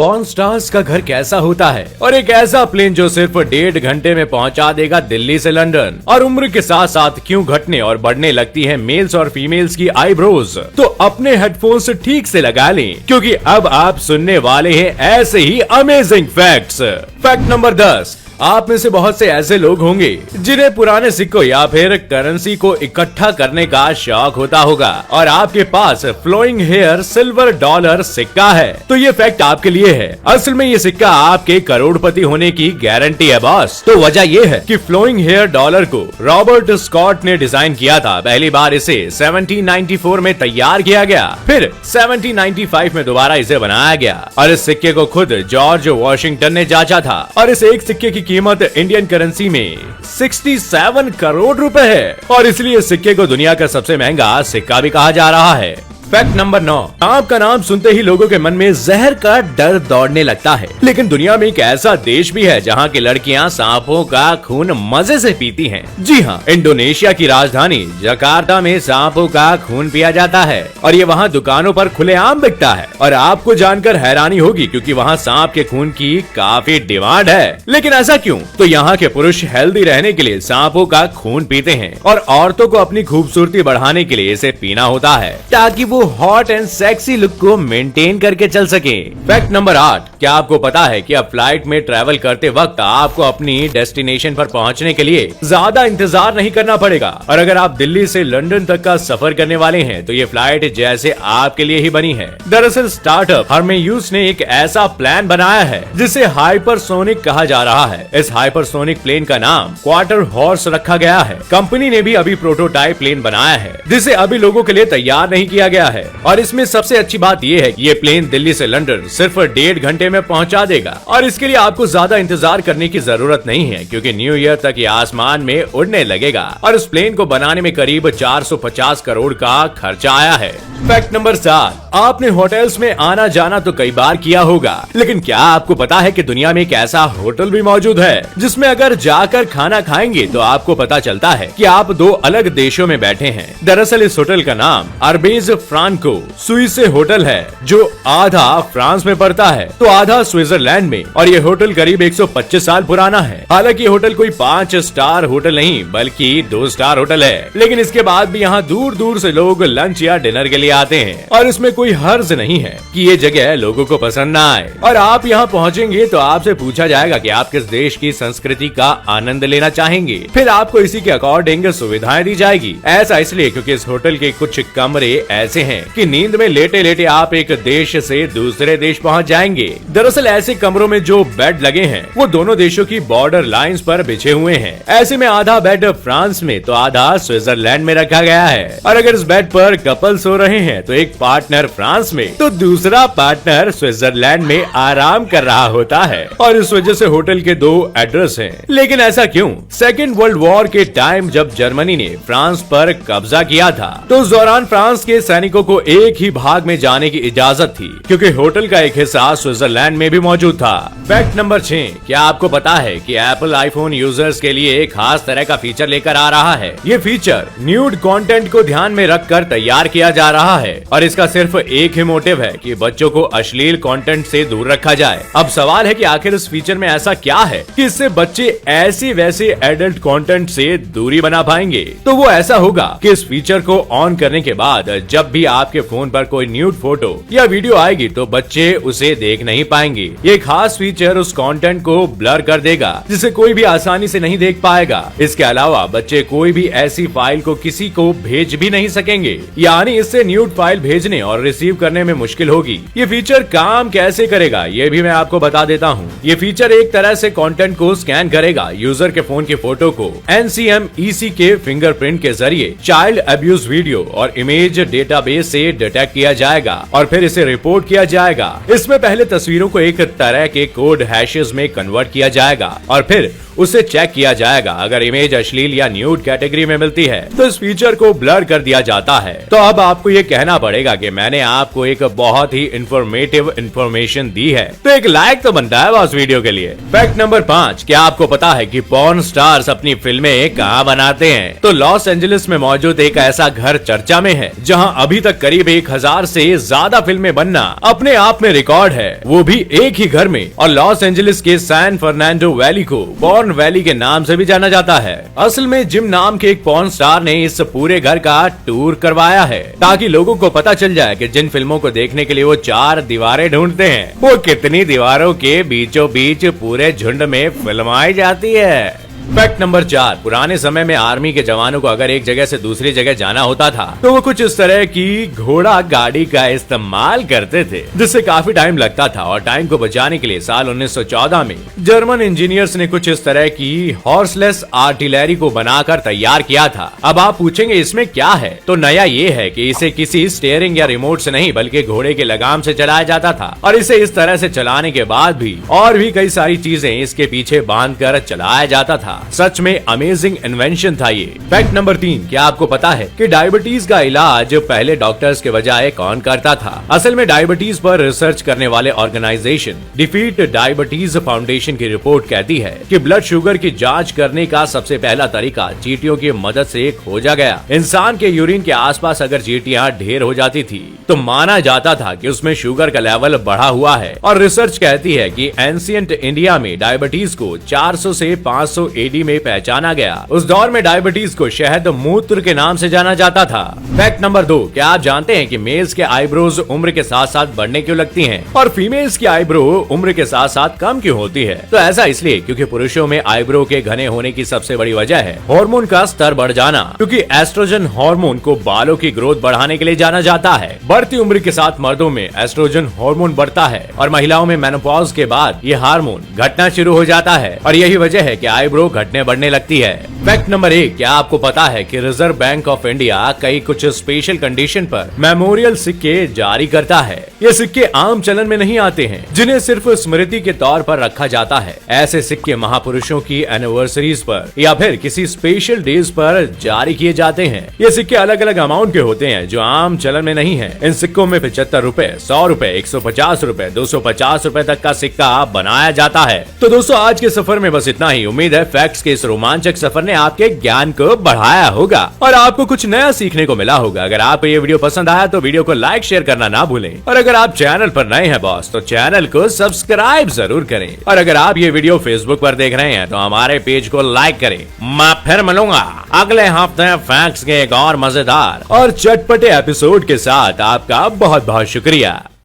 Porn stars का घर कैसा होता है और एक ऐसा प्लेन जो सिर्फ 1.5 घंटे में पहुंचा देगा दिल्ली से लंदन, और उम्र के साथ साथ क्यों घटने और बढ़ने लगती है मेल्स और फीमेल्स की आईब्रोज। तो अपने हेडफोन्स ठीक से लगा लें, क्योंकि अब आप सुनने वाले हैं ऐसे ही अमेजिंग फैक्ट्स। Fact number 10। आप में से बहुत से ऐसे लोग होंगे जिन्हें पुराने सिक्कों या फिर करेंसी को इकट्ठा करने का शौक होता होगा, और आपके पास फ्लोइंग हेयर सिल्वर डॉलर सिक्का है। तो ये फैक्ट आपके लिए है। असल में ये सिक्का आपके करोड़पति होने की गारंटी है बॉस। तो वजह ये है कि फ्लोइंग हेयर डॉलर को रॉबर्ट स्कॉट ने डिजाइन किया था। पहली बार इसे 1794 में तैयार किया गया, फिर 1795 में दोबारा इसे बनाया गया, और इस सिक्के को खुद जॉर्ज वॉशिंगटन ने जांचा था। और इस एक सिक्के की कीमत इंडियन करेंसी में 67 करोड़ रुपए है, और इसलिए इस सिक्के को दुनिया का सबसे महंगा सिक्का भी कहा जा रहा है। Fact number 9। सांप का नाम सुनते ही लोगों के मन में जहर का डर दौड़ने लगता है, लेकिन दुनिया में एक ऐसा देश भी है जहां की लड़कियां सांपों का खून मजे से पीती हैं। जी हां, इंडोनेशिया की राजधानी जकार्ता में सांपों का खून पिया जाता है, और ये वहां दुकानों पर खुलेआम बिकता है। और आपको जानकर हैरानी होगी, क्योंकि वहां सांप के खून की काफी डिमांड है। लेकिन ऐसा क्यों? तो यहाँ के पुरुष हेल्दी रहने के लिए सांपों का खून पीते हैं, और औरतों को अपनी खूबसूरती बढ़ाने के लिए इसे पीना होता है, ताकि वो हॉट एंड सेक्सी लुक को मेंटेन करके चल सके। Fact number 8। क्या आपको पता है कि अब फ्लाइट में ट्रैवल करते वक्त आपको अपनी डेस्टिनेशन पर पहुंचने के लिए ज्यादा इंतजार नहीं करना पड़ेगा, और अगर आप दिल्ली से लंदन तक का सफर करने वाले हैं तो ये फ्लाइट जैसे आपके लिए ही बनी है। दरअसल स्टार्टअप हरमेयूस ने एक ऐसा प्लान बनाया है जिसे हाइपरसोनिक कहा जा रहा है। इस हाइपरसोनिक प्लेन का नाम क्वार्टर हॉर्स रखा गया है। कंपनी ने भी अभी प्रोटोटाइप प्लेन बनाया है, जिसे अभी लोगों के लिए तैयार नहीं किया गया है। और इसमें सबसे अच्छी बात यह है कि ये प्लेन दिल्ली से लंदन सिर्फ 1.5 घंटे में पहुंचा देगा, और इसके लिए आपको ज्यादा इंतजार करने की जरूरत नहीं है, क्योंकि न्यू ईयर तक ये आसमान में उड़ने लगेगा। और इस प्लेन को बनाने में करीब 450 करोड़ का खर्चा आया है। Fact number 7। आपने होटल्स में आना जाना तो कई बार किया होगा, लेकिन क्या आपको पता है कि दुनिया में एक ऐसा होटल भी मौजूद है जिसमें अगर जाकर खाना खाएंगे तो आपको पता चलता है कि आप 2 अलग देशों में बैठे हैं। दरअसल इस होटल का नाम अरबेज फ्रांको स्विस होटल है, जो आधा फ्रांस में पड़ता है तो आधा स्विट्जरलैंड में, और ये होटल करीब 125 साल पुराना है। हालांकि होटल कोई 5 स्टार होटल नहीं बल्कि 2 स्टार होटल है, लेकिन इसके बाद भी यहाँ दूर दूर से लोग लंच या डिनर के लिए आते हैं, और इसमें कोई हर्ज नहीं है कि ये जगह लोगों को पसंद ना आए। और आप यहाँ पहुँचेंगे तो आपसे पूछा जाएगा कि आप किस देश की संस्कृति का आनंद लेना चाहेंगे, फिर आपको इसी के अकॉर्डिंग सुविधाएं दी जाएगी। ऐसा इसलिए क्योंकि इस होटल के कुछ कमरे ऐसे हैं कि नींद में लेटे लेटे आप एक देश से दूसरे देश पहुंच जाएंगे। दरअसल ऐसे कमरों में जो बेड लगे हैं वो दोनों देशों की बॉर्डर लाइंस पर बिछे हुए हैं। ऐसे में आधा बेड फ्रांस में तो आधा स्विट्जरलैंड में रखा गया है, और अगर इस बेड पर कपल सो रहे हैं तो एक पार्टनर फ्रांस में तो दूसरा पार्टनर स्विट्जरलैंड में आराम कर रहा होता है। और इस वजह से होटल के 2 एड्रेस हैं। लेकिन ऐसा क्यों? सेकेंड वर्ल्ड वॉर के टाइम जब जर्मनी ने फ्रांस पर कब्जा किया था तो उस दौरान फ्रांस के सैनिकों को एक ही भाग में जाने की इजाजत थी, क्योंकि होटल का एक हिस्सा स्विट्जरलैंड में भी मौजूद था। Fact number 6। क्या आपको पता है कि एप्पल आईफोन यूजर्स के लिए एक खास तरह का फीचर लेकर आ रहा है? ये फीचर न्यूड कंटेंट को ध्यान में रखकर तैयार किया जा रहा है, और इसका सिर्फ एक ही मोटिव है कि बच्चों को अश्लील कंटेंट से दूर रखा जाए। अब सवाल है कि आखिर इस फीचर में ऐसा क्या है कि इससे बच्चे ऐसे वैसे एडल्ट कंटेंट से दूरी बना पाएंगे? तो वो ऐसा होगा कि इस फीचर को ऑन करने के बाद जब भी आपके फोन पर कोई न्यूड फोटो या वीडियो आएगी तो बच्चे उसे देख नहीं पाएंगे। ये खास फीचर उस कंटेंट को ब्लर कर देगा जिसे कोई भी आसानी से नहीं देख पाएगा। इसके अलावा बच्चे कोई भी ऐसी फाइल को किसी को भेज भी नहीं सकेंगे, यानी इससे न्यूड फाइल भेजने और रिसीव करने में मुश्किल होगी। ये फीचर काम कैसे करेगा ये भी मैं आपको बता देता हूँ। ये फीचर एक तरह से कंटेंट को स्कैन करेगा। यूजर के फोन की फोटो को NCMEC के फिंगरप्रिंट के जरिए चाइल्ड अब्यूज वीडियो और इमेज डेटाबेस से डिटेक्ट किया जाएगा, और फिर इसे रिपोर्ट किया जाएगा। इसमें पहले तस्वीरों को एक तरह के कोड हैशेस में कन्वर्ट किया जाएगा, और फिर उसे चेक किया जाएगा। अगर इमेज अश्लील या न्यूड कैटेगरी में मिलती है तो इस फीचर को ब्लर कर दिया जाता है। तो अब आपको ये कहना पड़ेगा कि मैंने आपको एक बहुत ही इंफॉर्मेटिव इंफॉर्मेशन दी है, तो एक लाइक तो बनता है उस वीडियो के लिए। Fact number 5। क्या आपको पता है कि पॉर्न स्टार्स अपनी फिल्में कहाँ बनाते हैं? तो लॉस एंजलिस में मौजूद एक ऐसा घर चर्चा में है जहाँ अभी तक करीब 1000 से ज्यादा फिल्में बनना अपने आप में रिकॉर्ड है, वो भी एक ही घर में। और लॉस एंजलिस के सैन फर्नांडो वैली को पॉर्न वैली के नाम से भी जाना जाता है। असल में जिम नाम के एक पॉर्न स्टार ने इस पूरे घर का टूर करवाया है ताकि लोगों को पता चल जाए कि जिन फिल्मों को देखने के लिए वो 4 दीवारें ढूंढते हैं, वो कितनी दीवारों के बीचों बीच पूरे झुंड में फिल्माई जाती है। फैक्ट नंबर 4, पुराने समय में आर्मी के जवानों को अगर एक जगह से दूसरी जगह जाना होता था तो वो कुछ इस तरह की घोड़ा गाड़ी का इस्तेमाल करते थे, जिससे काफी टाइम लगता था। और टाइम को बचाने के लिए साल 1914 में जर्मन इंजीनियर्स ने कुछ इस तरह की हॉर्सलेस आर्टिलरी को बनाकर तैयार किया था। अब आप पूछेंगे इसमें क्या है, तो नया ये है कि इसे किसी स्टीयरिंग या रिमोट से नहीं बल्कि घोड़े के लगाम से चलाया जाता था। और इसे इस तरह से चलाने के बाद भी और भी कई सारी चीजें इसके पीछे बांध कर चलाया जाता था। सच में अमेजिंग इन्वेंशन था ये। फैक्ट नंबर 3, क्या आपको पता है कि डायबिटीज का इलाज पहले डॉक्टर्स के बजाय कौन करता था? असल में डायबिटीज पर रिसर्च करने वाले ऑर्गेनाइजेशन डिफीट डायबिटीज फाउंडेशन की रिपोर्ट कहती है कि ब्लड शुगर की जांच करने का सबसे पहला तरीका चींटियों की मदद से खोजा गया। इंसान के यूरिन के आसपास अगर चींटियां ढेर हो जाती थी तो माना जाता था कि उसमें शुगर का लेवल बढ़ा हुआ है। और रिसर्च कहती है कि एंशिएंट इंडिया में डायबिटीज को 400 से 500 एडी में पहचाना गया। उस दौर में डायबिटीज को शहद मूत्र के नाम से जाना जाता था। फैक्ट नंबर 2, क्या आप जानते हैं कि मेल्स के आईब्रोज उम्र के साथ साथ बढ़ने क्यों लगती हैं और फीमेल्स की आईब्रो उम्र के साथ साथ कम क्यों होती है? तो ऐसा इसलिए क्योंकि पुरुषों में आईब्रो के घने होने की सबसे बड़ी वजह है हार्मोन का स्तर बढ़ जाना, क्योंकि एस्ट्रोजन हार्मोन को बालों की ग्रोथ बढ़ाने के लिए जाना जाता है। बढ़ती उम्र के साथ मर्दों में एस्ट्रोजन हार्मोन बढ़ता है और महिलाओं में मेनोपॉज के बाद ये हार्मोन घटना शुरू हो जाता है और यही वजह है कि आईब्रो घटने बढ़ने लगती है। फैक्ट नंबर 1, क्या आपको पता है कि रिजर्व बैंक ऑफ इंडिया कई कुछ स्पेशल कंडीशन पर मेमोरियल सिक्के जारी करता है? ये सिक्के आम चलन में नहीं आते हैं, जिन्हें सिर्फ स्मृति के तौर पर रखा जाता है। ऐसे सिक्के महापुरुषों की एनिवर्सरीज पर या फिर किसी स्पेशल डेज पर जारी किए जाते हैं। ये सिक्के अलग अलग अमाउंट के होते हैं जो आम चलन में नहीं है। इन सिक्कों में 75 रुपए, 100 रुपए, 150 रुपए, 250 रुपए तक का सिक्का बनाया जाता है। तो दोस्तों, आज के सफर में बस इतना ही। उम्मीद है फैक्ट्स के इस रोमांचक सफर ने आपके ज्ञान को बढ़ाया होगा और आपको कुछ नया सीखने को मिला होगा। अगर आपको ये वीडियो पसंद आया तो वीडियो को लाइक शेयर करना ना भूलें और अगर आप चैनल पर नए हैं बॉस तो चैनल को सब्सक्राइब जरूर करें। और अगर आप ये वीडियो फेसबुक पर देख रहे हैं तो हमारे पेज को लाइक करें। मैं फिर मिलूंगा अगले हफ्ते फैक्ट्स के एक और मजेदार और चटपटे एपिसोड के साथ। आपका बहुत बहुत शुक्रिया।